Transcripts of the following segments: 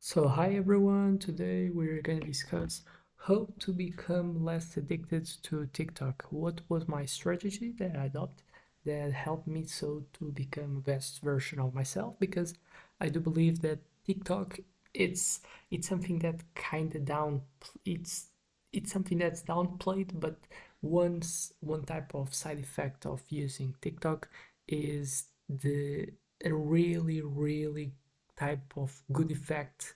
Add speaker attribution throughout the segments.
Speaker 1: So, hi everyone, today we're going to discuss how to become less addicted to TikTok. What was my strategy that I adopted that helped me so to become the best version of myself? Because I do believe that TikTok it's it's something that kind of it's it's something that's downplayed, but one type of side effect of using TikTok is the a really type of good effect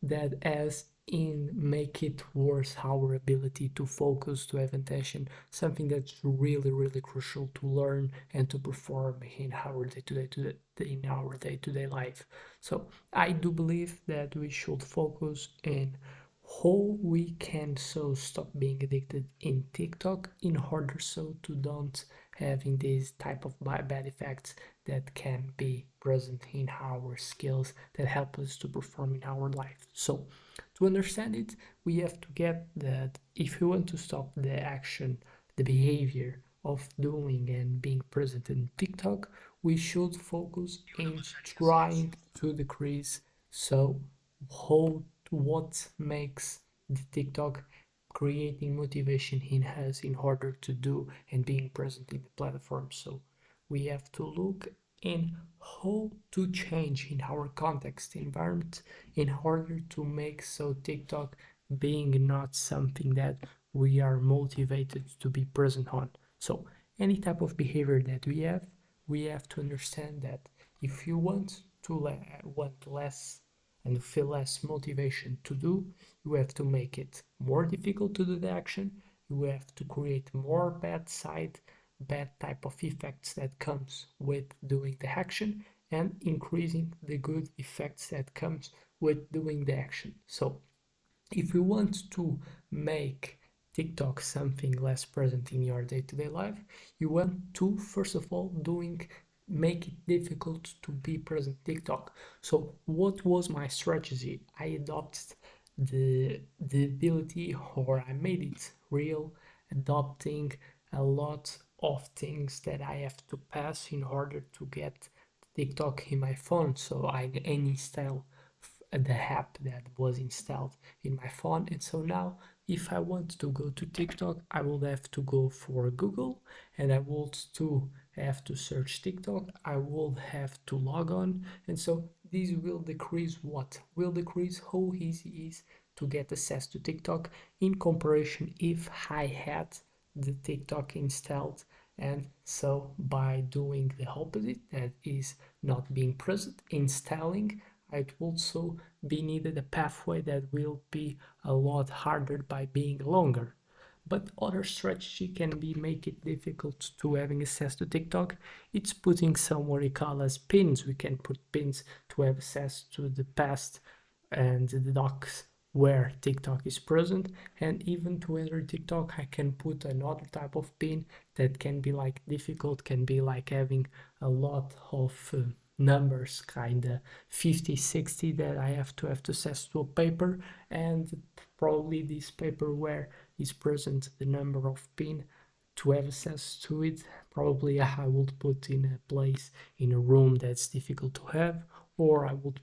Speaker 1: that as in make it worse our ability to focus, to have attention, something that's really crucial to learn and to perform in our day-to-day life. So I do believe that we should focus in how we can so stop being addicted in TikTok in order so to don't having these type of bad effects that can be present in our skills that help us to perform in our life. So to understand it, we have to get that if we want to stop the action, the behavior of doing and being present in TikTok, we should focus in trying to decrease so how what makes the TikTok creating motivation in us in order to do and being present in the platform. So we have to look in how to change in our context environment in order to make so TikTok being not something that we are motivated to be present on. So any type of behavior that we have to understand that if you want to want less and feel less motivation to do, you have to make it more difficult to do the action. You have to create more bad type of effects that comes with doing the action and increasing the good effects that comes with doing the action. So if you want to make TikTok something less present in your day-to-day life, you want to first of all doing make it difficult to be present TikTok. So what was my strategy? I adopted the ability or I made it real, adopting a lot of things that I have to pass in order to get TikTok in my phone. So I uninstall the app that was installed in my phone, and so now if I want to go to TikTok I will have to go for Google, and I want to have to search TikTok, I will have to log on, and so this will decrease what will decrease how easy it is to get access to TikTok in comparison if I had the TikTok installed. And so by doing the opposite, that is not being present, installing, it also be needed a pathway that will be a lot harder by being longer. But other strategy can be make it difficult to having access to TikTok. It's putting some what we call as pins. We can put pins to have access to the past and the docs where TikTok is present, and even to enter TikTok I can put another type of pin that can be like difficult, can be like having a lot of numbers, kinda 50 60 that I have to access to a paper, and probably this paper where is present the number of pin to have access to it. Probably I would put in a place in a room that's difficult to have, or I would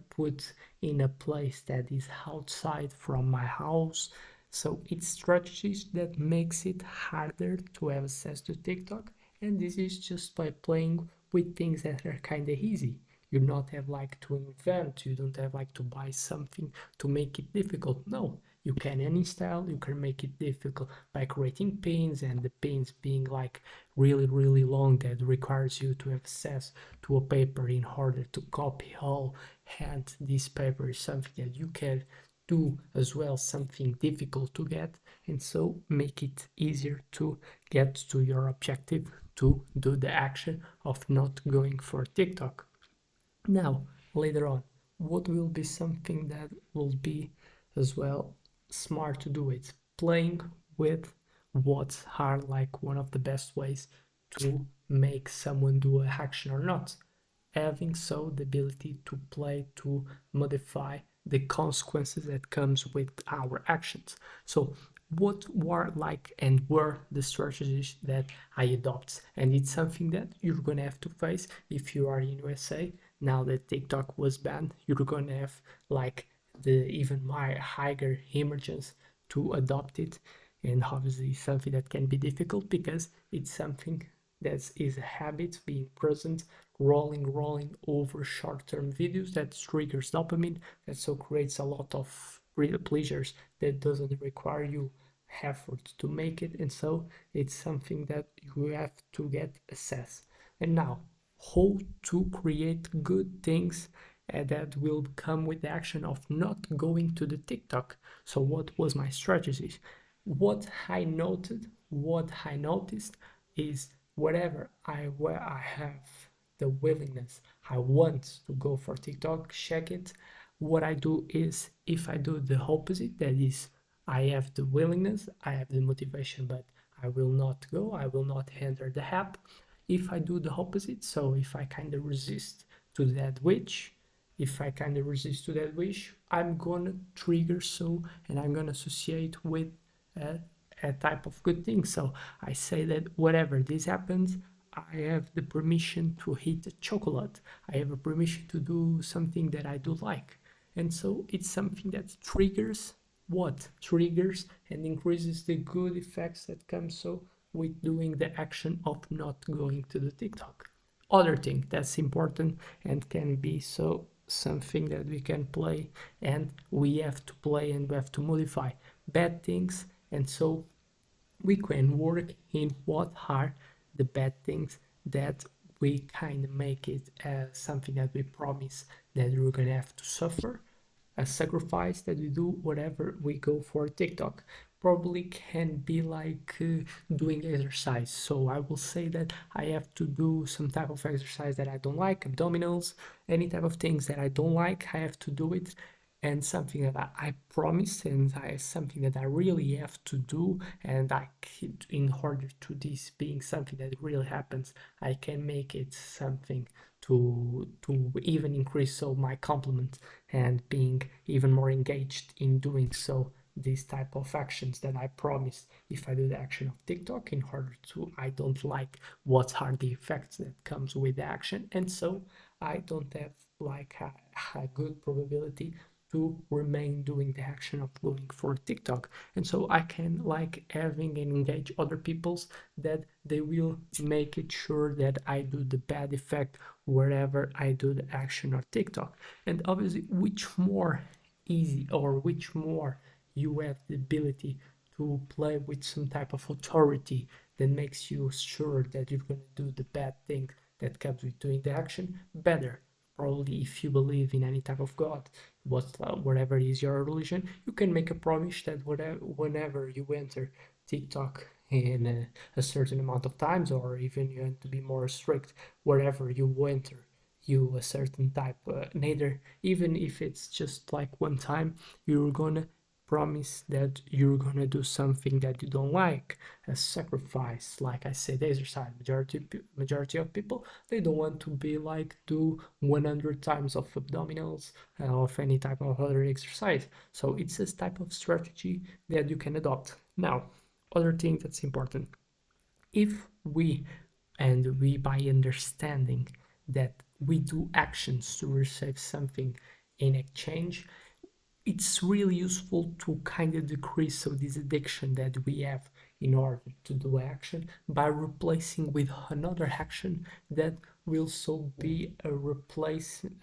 Speaker 1: put in a place that is outside from my house. So it's strategies that makes it harder to have access to TikTok, and this is just by playing with things that are kind of easy. You not have like to invent, you don't have like to buy something to make it difficult. No, you can uninstall, you can make it difficult by creating pins, and the pins being like really long that requires you to have access to a paper in order to copy all, and this paper is something that you can do as well, something difficult to get, and so make it easier to get to your objective, to do the action of not going for TikTok. Now, later on, what will be something that will be as well smart to do it? Playing with what are like one of the best ways to make someone do a action or not. Having so the ability to play to modify the consequences that comes with our actions. So what were like and were the strategies that I adopt, and it's something that you're gonna have to face if you are in USA. now that TikTok was banned, you're gonna have like the even my higher emergence to adopt it, and obviously something that can be difficult because it's something that is a habit being present, rolling over short-term videos that triggers dopamine, that so creates a lot of pleasures that doesn't require you effort to make it, and so it's something that you have to get assessed. And now, how to create good things that will come with the action of not going to the TikTok. So what was my strategy? What I noticed is where I have the willingness, I want to go for TikTok, check it. What I do is if I do the opposite, that is, I have the willingness, I have the motivation, but I will not go, I will not enter the app. If I do the opposite, so if I kind of resist to that wish, if I kind of resist to that wish, I'm gonna trigger so, and I'm gonna associate with a, a type of good thing. So I say that whatever this happens, I have the permission to eat a chocolate. I have a permission to do something that I do like. And so it's something that triggers what? Triggers and increases the good effects that come so with doing the action of not going to the TikTok. Other thing that's important and can be so something that we can play and we have to play and we have to modify bad things, and so we can work in what are the bad things that we kind of make it as something that we promise that we're gonna have to suffer, a sacrifice that we do whatever we go for TikTok. Probably can be like doing exercise. So I will say that I have to do some type of exercise that I don't like, abdominals, any type of things that I don't like, I have to do it. And something that I promised, and something that I really have to do, and in order to this being something that really happens, I can make it something to even increase so my compliment and being even more engaged in doing so these type of actions that I promised if I do the action of TikTok, in order to I don't like what are the effects that comes with the action, and so I don't have like a good probability to remain doing the action of going for TikTok. And so I can like having and engage other people's that they will make it sure that I do the bad effect wherever I do the action of TikTok. And obviously, which more easy or which more you have the ability to play with some type of authority that makes you sure that you're going to do the bad thing that comes with doing the action better. Probably if you believe in any type of god, whatever is your religion, you can make a promise that whenever you enter TikTok in a certain amount of times, or even you want to be more strict, wherever you enter you a certain type, neither even if it's just like one time, you're gonna promise that you're gonna do something that you don't like, a sacrifice. Like I said, exercise. Majority of people, they don't want to be like do 100 times of abdominals, of any type of other exercise. So it's this type of strategy that you can adopt. Now, other thing that's important, if we by understanding that we do actions to receive something in exchange, it's really useful to kind of decrease so this addiction that we have in order to do action by replacing with another action that will so be a replacement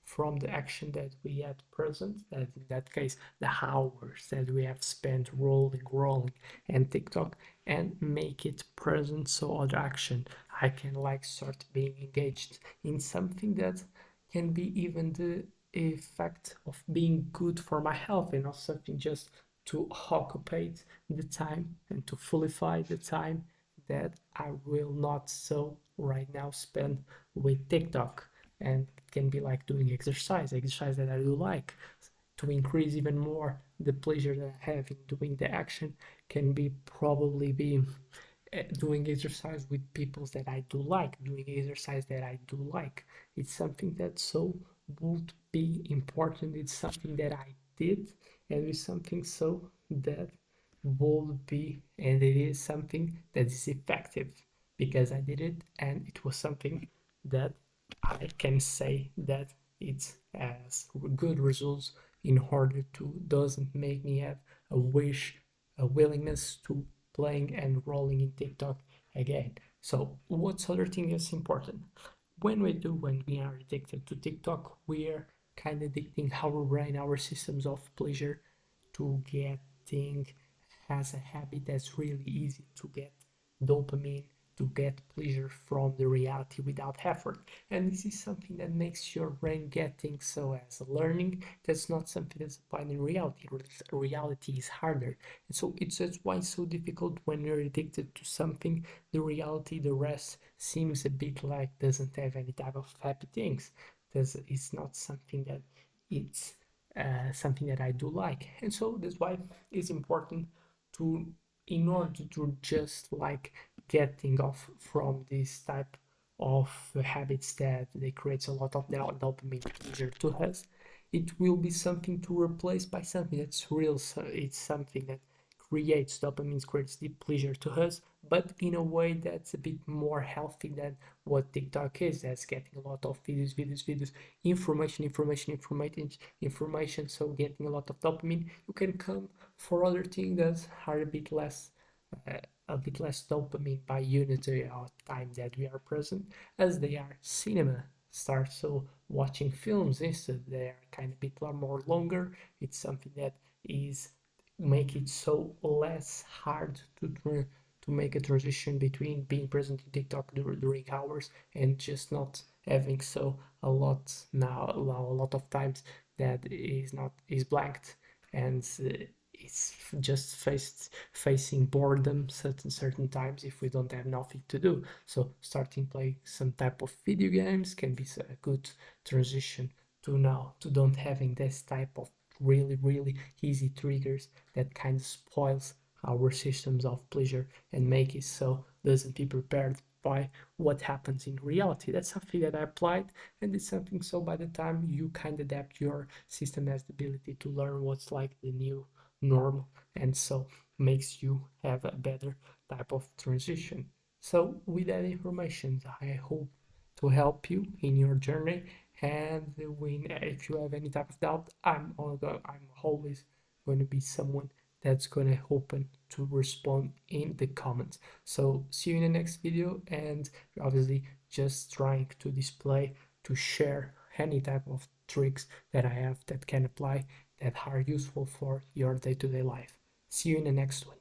Speaker 1: from the action that we had present, that in that case the hours that we have spent rolling and TikTok, and make it present so other action I can like start being engaged in something that can be even the effect of being good for my health, and not something just to occupy the time and to fullify the time that I will not so right now spend with TikTok. And it can be like doing exercise that I do like, to increase even more the pleasure that I have in doing the action, can be probably be doing exercise with people that I do like, doing exercise that I do like. It's something that so would be important. It's something that I did, and it's something so that would be, and it is something that is effective because I did it, and it was something that I can say that it has good results in order to doesn't make me have a wish, a willingness to playing and rolling in TikTok again. So what's other thing is important? When we are addicted to TikTok, we're kind of addicting our brain, our systems of pleasure to getting has a habit that's really easy to get dopamine, to get pleasure from the reality without effort. And this is something that makes your brain getting so as a learning. That's not something that's applied in reality. Reality is harder. And so that's why it's so difficult when you're addicted to something. The reality, the rest seems a bit like doesn't have any type of happy things. It's not something that it's something that I do like. And so that's why it's important to, in order to just like getting off from this type of habits that they create a lot of dopamine pleasure to us, it will be something to replace by something that's real. So it's something that creates dopamine, creates deep pleasure to us, but in a way that's a bit more healthy than what TikTok is. That's getting a lot of videos, information. So getting a lot of dopamine, you can come for other things that are uh, a bit less dopamine by unit of time that we are present, as they are cinema start. So watching films instead, they are kind of a bit more longer. It's something that is make it so less hard to make a transition between being present in TikTok during hours and just not having so a lot of times that is not is blanked, and it's just facing boredom certain times if we don't have nothing to do. So starting playing some type of video games can be a good transition to now to don't having this type of really easy triggers that kind of spoils our systems of pleasure and make it so doesn't be prepared by what happens in reality. That's something that I applied, and it's something so by the time you kind of adapt, your system has the ability to learn what's like the new normal, and so makes you have a better type of transition. So with that information, I hope to help you in your journey. And when if you have any type of doubt, I'm always going to be someone that's going to open to respond in the comments. So see you in the next video, and obviously just trying to display to share any type of tricks that I have that can apply that are useful for your day-to-day life. See you in the next one.